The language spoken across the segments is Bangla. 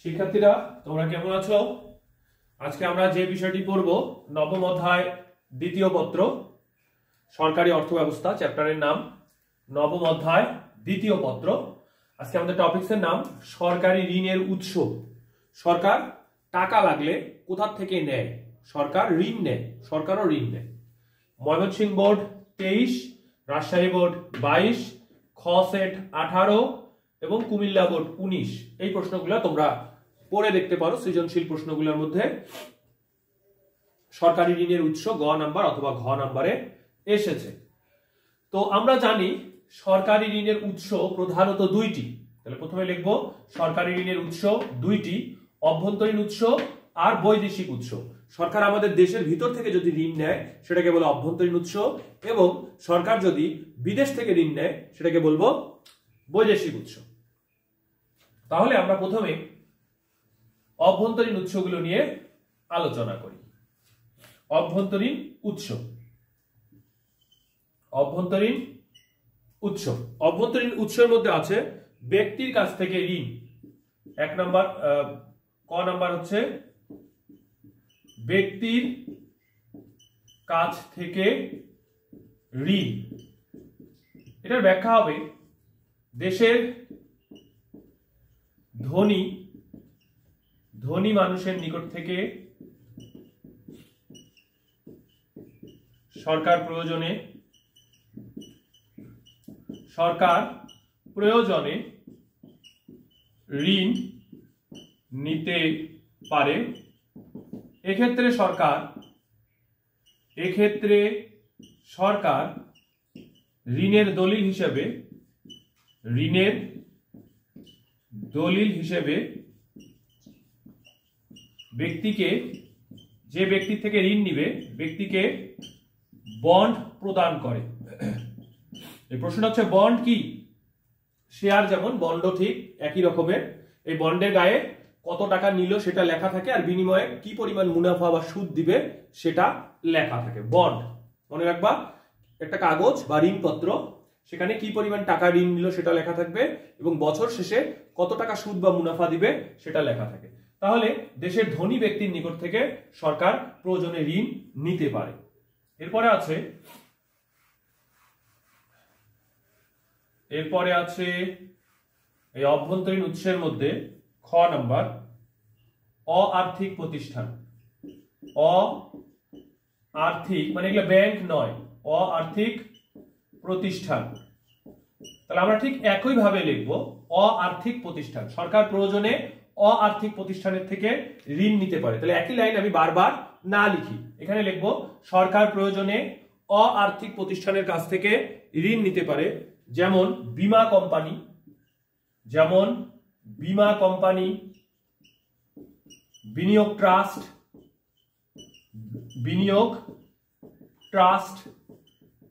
শিক্ষার্থীরা তোমরা কেমন আছো? আজকে আমরা যে বিষয়টি পড়ব নবম অধ্যায় দ্বিতীয় পত্র সরকারি অর্থব্যবস্থা চ্যাপ্টারের নাম নবম অধ্যায় দ্বিতীয় পত্র। আজকে আমাদের টপিকসের নাম সরকারি ঋণের উৎস। সরকার টাকা লাগলে কোথা থেকে নেয়? সরকার ঋণ নেয়, সরকারও ঋণ নেয়। ময়মনসিংহ বোর্ড 23, রাজশাহী বোর্ড 22, খ সেট 18 এবং কুমিল্লা বোর্ড 19 এই প্রশ্নগুলো তোমরা পড়ে দেখতে পারো। সৃজনশীল প্রশ্নগুলোর মধ্যে সরকারি ঋণের উৎস গ নাম্বার অথবা ঘ নাম্বারে এসেছে। তো আমরা জানি সরকারি ঋণের উৎস প্রধানত দুইটি। তাহলে প্রথমে লিখবো সরকারি ঋণের উৎস দুইটি, অভ্যন্তরীণ উৎস আর বৈদেশিক উৎস। সরকার আমাদের দেশের ভিতর থেকে যদি ঋণ নেয় সেটাকে বলে অভ্যন্তরীণ উৎস, এবং সরকার যদি বিদেশ থেকে ঋণ নেয় সেটাকে বলবো বৈদেশিক উৎস। তাহলে আমরা প্রথমে অভ্যন্তরীণ উৎসগুলো নিয়ে আলোচনা করি। অভ্যন্তরীণ উৎস, অভ্যন্তরীণ উৎস, অভ্যন্তরীণ উৎসের মধ্যে আছে ব্যক্তির কাছ থেকে ঋণ। এক নাম্বার ক নাম্বার হচ্ছে ব্যক্তির কাছ থেকে ঋণ। এটার ব্যাখ্যা হবে দেশের ধনী মানুষের নিকট থেকে সরকার প্রয়োজনে ঋণ নিতে পারে। এক্ষেত্রে সরকার ঋণের দলিল হিসেবে ব্যক্তিকে, যে ব্যক্তি থেকে ঋণ নিবে ব্যক্তিকে বন্ড প্রদান করে। এই প্রশ্নটা হচ্ছে বন্ড কি? শেয়ার যেমন, বন্ডও ঠিক একই রকমের। এই বন্ডের গায়ে কত টাকা নিল সেটা লেখা থাকে, আর বিনিময়ে কি পরিমাণ মুনাফা বা সুদ দিবে সেটা লেখা থাকে। বন্ড মনে রাখবা, একটা কাগজ বা ঋণপত্র, সেখানে কি পরিমাণ টাকা ঋণ নিল সেটা লেখা থাকবে এবং বছর শেষে কত টাকা সুদ বা মুনাফা দিবে সেটা লেখা থাকে। তাহলে দেশের ধনী ব্যক্তির নিকট থেকে সরকার প্রয়োজনে ঋণ নিতে পারে। এরপরে আছে এই অভ্যন্তরীণ উৎসের মধ্যে খ নাম্বার অআর্থিক প্রতিষ্ঠান। অআর্থিক মানে এগুলো ব্যাংক নয়, অআর্থিক প্রতিষ্ঠান। তাহলে আমরা ঠিক একই ভাবে লিখবো অআর্থিক প্রতিষ্ঠান। সরকার প্রয়োজনে অআর্থিক প্রতিষ্ঠানের থেকে ঋণ নিতে পারে। তাহলে একই লাইন আমি বারবার না লিখি, এখানে লিখবো সরকার প্রয়োজনে অআর্থিক প্রতিষ্ঠানের কাছ থেকে ঋণ নিতে পারে। যেমন বীমা কোম্পানি, বিনিয়োগ ট্রাস্ট,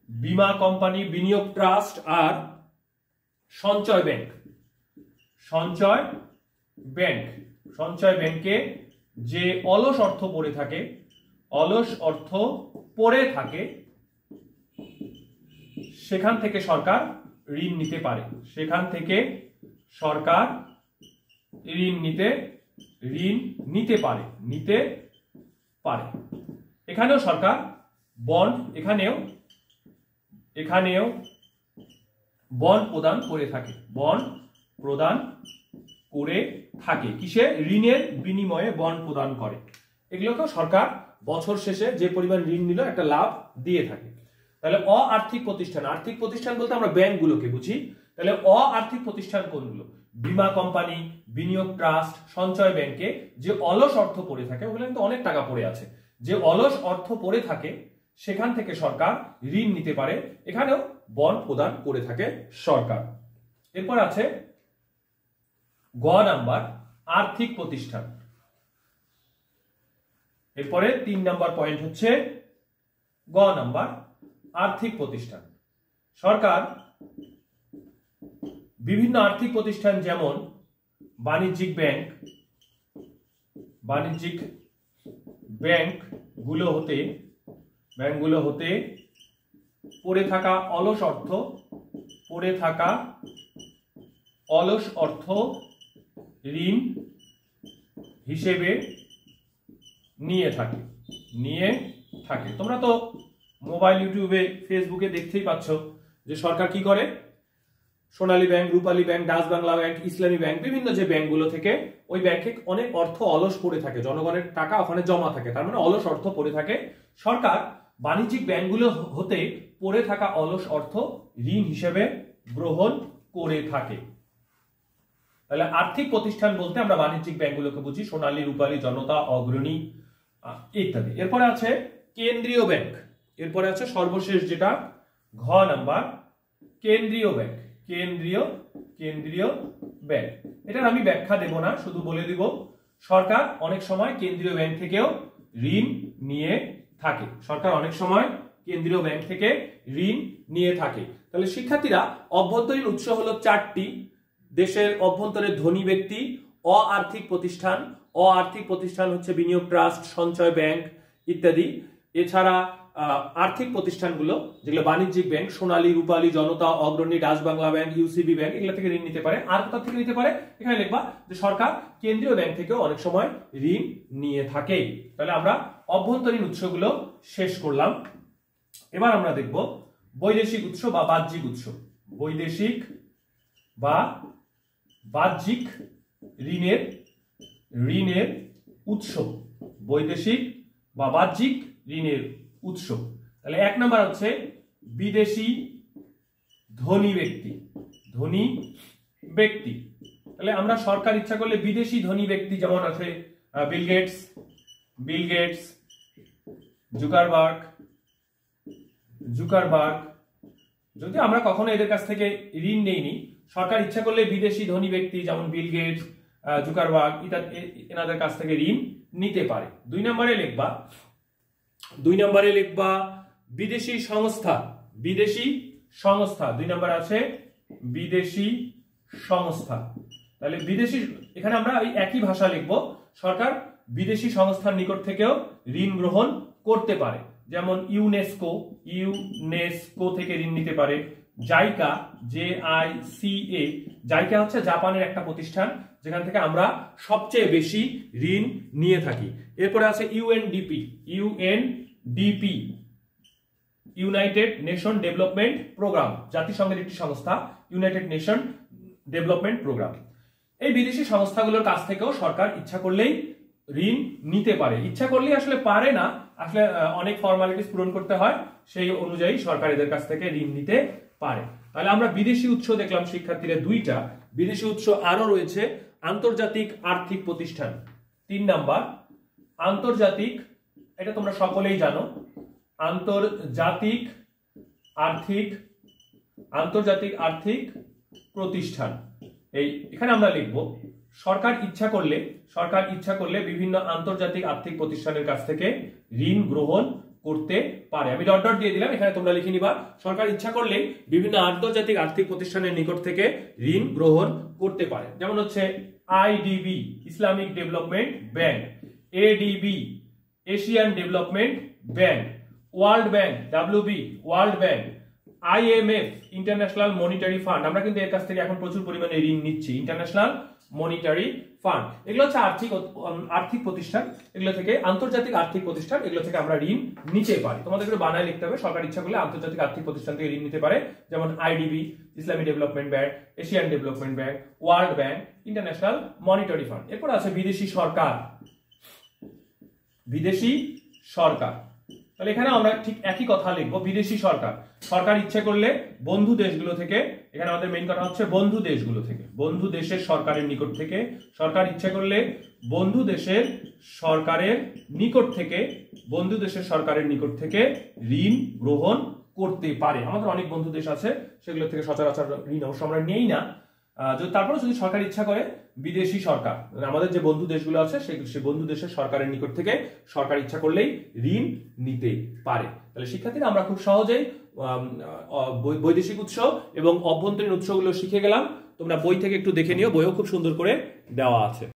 বীমা কোম্পানি, বিনিয়োগ ট্রাস্ট আর সঞ্চয় ব্যাংকে যে অলস অর্থ পড়ে থাকে সেখান থেকে সরকার ঋণ নিতে পারে। নিতে পারে। এখানেও সরকার বন্ড, এখানেও বন্ড প্রদান করে থাকে। কিসে? ঋণের বিনিময়ে বন্ড প্রদান করে। এগুলোকেও সরকার বছর শেষে যে পরিমাণ ঋণ নিল একটা লাভ দিয়ে থাকে। তাহলে অআর্থিক প্রতিষ্ঠান, আর্থিক প্রতিষ্ঠান বলতে আমরা ব্যাংকগুলোকে বুঝি। তাহলে অআর্থিক প্রতিষ্ঠান কোনগুলো? বীমা কোম্পানি, বিনিয়োগ ট্রাস্ট, সঞ্চয় ব্যাংকে যে অলস অর্থ পড়ে থাকে, ওগুলো কিন্তু অনেক টাকা পড়ে আছে, যে অলস অর্থ পড়ে থাকে সেখান থেকে সরকার ঋণ নিতে পারে। এখানেও বন্ড প্রদান করে থাকে সরকার। এরপর আছে গ নাম্বার আর্থিক প্রতিষ্ঠান। এরপরে 3 নাম্বার পয়েন্ট হচ্ছে গ নাম্বার আর্থিক প্রতিষ্ঠান। সরকার বিভিন্ন আর্থিক প্রতিষ্ঠান যেমন বাণিজ্যিক ব্যাংকগুলো হতে পড়ে থাকা অলস অর্থ ঋণ হিসেবে নিয়ে থাকে। তোমরা তো মোবাইল, ইউটিউবে, ফেসবুকে দেখতেই পাচ্ছ যে সরকার কি করে, সোনালী ব্যাংক, রূপালী ব্যাংক, ডাচ বাংলা ব্যাংক, ইসলামী ব্যাংক, বিভিন্ন যে ব্যাংকগুলো থেকে ওই ব্যাংকে অনেক অর্থ অলস পড়ে থাকে, জনগণের টাকা ওখানে জমা থাকে, তার মানে অলস অর্থ পড়ে থাকে। সরকার বাণিজ্যিক ব্যাংকগুলো হতে পড়ে থাকা অলস অর্থ ঋণ হিসেবে গ্রহণ করে থাকে। তাহলে আর্থিক প্রতিষ্ঠান বলতে আমরা বাণিজ্যিক ব্যাংকগুলোকে বুঝি, সোনালী, রূপালী, জনতা, অগ্রণী ইত্যাদি। এরপরে আছে কেন্দ্রীয় ব্যাংক, এরপরে আছে সর্বশেষ যেটা ঘ নাম্বার, কেন্দ্রীয় ব্যাংক। কেন্দ্রীয় ব্যাংক, এটার আমি ব্যাখ্যা দেব না, শুধু বলে দিব সরকার অনেক সময় কেন্দ্রীয় ব্যাংক থেকেও ঋণ নিয়ে থাকে। তাহলে শিক্ষার্থীরা, অভ্যন্তরীণ উৎস হলো 4টি। দেশের অভ্যন্তরে ধনী ব্যক্তি, অআর্থিক প্রতিষ্ঠান হচ্ছে বিনিয়োগ ট্রাস্ট, সঞ্চয় ব্যাংক ইত্যাদি। এছাড়া আর্থিক প্রতিষ্ঠানগুলো যেগুলো বাণিজ্যিক ব্যাংক, সোনালী, রূপালী, জনতা, অগ্রণী, Dutch Bangla bank, UCB bank, এগুলো থেকে ঋণ নিতে পারে। আর কোথা থেকে নিতে পারে? এখানে লিখবা যে সরকার কেন্দ্রীয় ব্যাংক থেকেও অনেক সময় ঋণ নিয়ে থাকে। তাহলে আমরা অভ্যন্তরীণ উৎসগুলো শেষ করলাম। এবার আমরা দেখব বৈদেশিক উৎস বা বাহ্যিক উৎস। বৈদেশিক বা বাহ্যিক ঋণের উৎস। বৈদেশিক বা বাহ্যিক ঋণের উৎস। তাহলে 1 নাম্বার হচ্ছে বিদেশি ধনী ব্যক্তি। তাহলে আমরা সরকার ইচ্ছা করলে বিদেশি ধনী ব্যক্তি, যেমন আছে বিল গেটস, জুকারবার্গ, যদি আমরা কখনো এদের কাছ থেকে ঋণ নেইনি, সরকার ইচ্ছা করলে বিদেশি ধনী ব্যক্তি যেমন বিল গেটস, জুকারবার্গ ইত্যাদি এনাদের কাছ থেকে ঋণ নিতে পারে। 2 নম্বরে লিখবা বিদেশি সংস্থা। 2 নম্বর আছে বিদেশি সংস্থা। তাহলে বিদেশি, এখানে আমরা ওই একই ভাষা লিখবো। সরকার বিদেশি সংস্থার নিকট থেকেও ঋণ গ্রহণ করতে পারে, যেমন ইউনেস্কো থেকে ঋণ নিতে পারে। জাইকা, জাইকা হচ্ছে জাপানের একটা প্রতিষ্ঠান, যেখান থেকে আমরা সবচেয়ে বেশি ঋণ নিয়ে থাকি। এরপরে আছে UNDP, united nation development programme, জাতিসংঘের একটি সংস্থা, ইউনাইটেড নেশন ডেভেলপমেন্ট প্রোগ্রাম। এই বিদেশি সংস্থাগুলোর কাছ থেকেও সরকার ইচ্ছা করলেই ঋণ নিতে পারে। ইচ্ছা করলেই আসলে পারে না, আসলে অনেক ফর্মালিটিস পূরণ করতে হয়, সেই অনুযায়ী সরকার এদের কাছ থেকে ঋণ নিতে পারে। তাহলে আমরা বিদেশি উৎস দেখলাম শিক্ষার্থীরা 2টা। বিদেশি উৎস আরো রয়েছে আন্তর্জাতিক আর্থিক প্রতিষ্ঠান। 3 নাম্বার আন্তর্জাতিক, এটা তোমরা সকলেই জানো, আন্তর্জাতিক আর্থিক প্রতিষ্ঠান। এখানে আমরা লিখবো সরকার ইচ্ছা করলে বিভিন্ন আন্তর্জাতিক আর্থিক প্রতিষ্ঠানের কাছ থেকে ঋণ গ্রহণ করতে পারে। আমি ডট দিয়ে দিলাম, এখানে তোমরা লিখে নিবা সরকার ইচ্ছা করলে বিভিন্ন আন্তর্জাতিক আর্থিক প্রতিষ্ঠানের নিকট থেকে ঋণ গ্রহণ করতে পারে। যেমন হচ্ছে IDB, Islamic development bank, ADB, Asian development bank, world bank, WB, world bank, IMF, international monetary fund. আমরা কিন্তু এর কাছ থেকে এখন প্রচুর পরিমাণে ঋণ নিচ্ছি। ইন্টারন্যাশনাল মনিটারি ফান্ড, এগুলো হচ্ছে আর্থিক প্রতিষ্ঠান, এগুলো থেকে আন্তর্জাতিক আর্থিক প্রতিষ্ঠান, এগুলো থেকে আমরা ঋণ নিতে পারি। তোমাদের এগুলো বানায় লিখতে হবে। সরকার ইচ্ছা করলে আন্তর্জাতিক আর্থিক প্রতিষ্ঠান থেকে ঋণ নিতে পারে, যেমন IDB, Islamic development bank, Asian development bank, world bank, international monetary fund. এরপর আছে বিদেশি সরকার। তাহলে এখানে আমরা ঠিক একই কথা লিখবো, বিদেশি সরকার ইচ্ছে করলে বন্ধু দেশগুলো থেকে, এখানে আমাদের মেইন কথা হচ্ছে বন্ধু দেশগুলো থেকে, বন্ধু দেশের সরকারের নিকট থেকে, সরকার ইচ্ছে করলে বন্ধু দেশের সরকারের নিকট থেকে ঋণ গ্রহণ করতে পারে। আমাদের অনেক বন্ধু দেশ আছে, সেগুলো থেকে সচরাচর ঋণ অবশ্য আমরা নেই না। তারপরে যদি সরকার ইচ্ছা করে বিদেশি সরকার, আমাদের যে বন্ধু দেশগুলো আছে সেই বন্ধু দেশের সরকারের নিকট থেকে সরকার ইচ্ছা করলেই ঋণ নিতে পারে। তাহলে শিক্ষার্থীরা আমরা খুব সহজেই বৈদেশিক উৎস এবং অভ্যন্তরীণ উৎসগুলো শিখে গেলাম। তোমরা বই থেকে একটু দেখে নিও, বইও খুব সুন্দর করে দেওয়া আছে।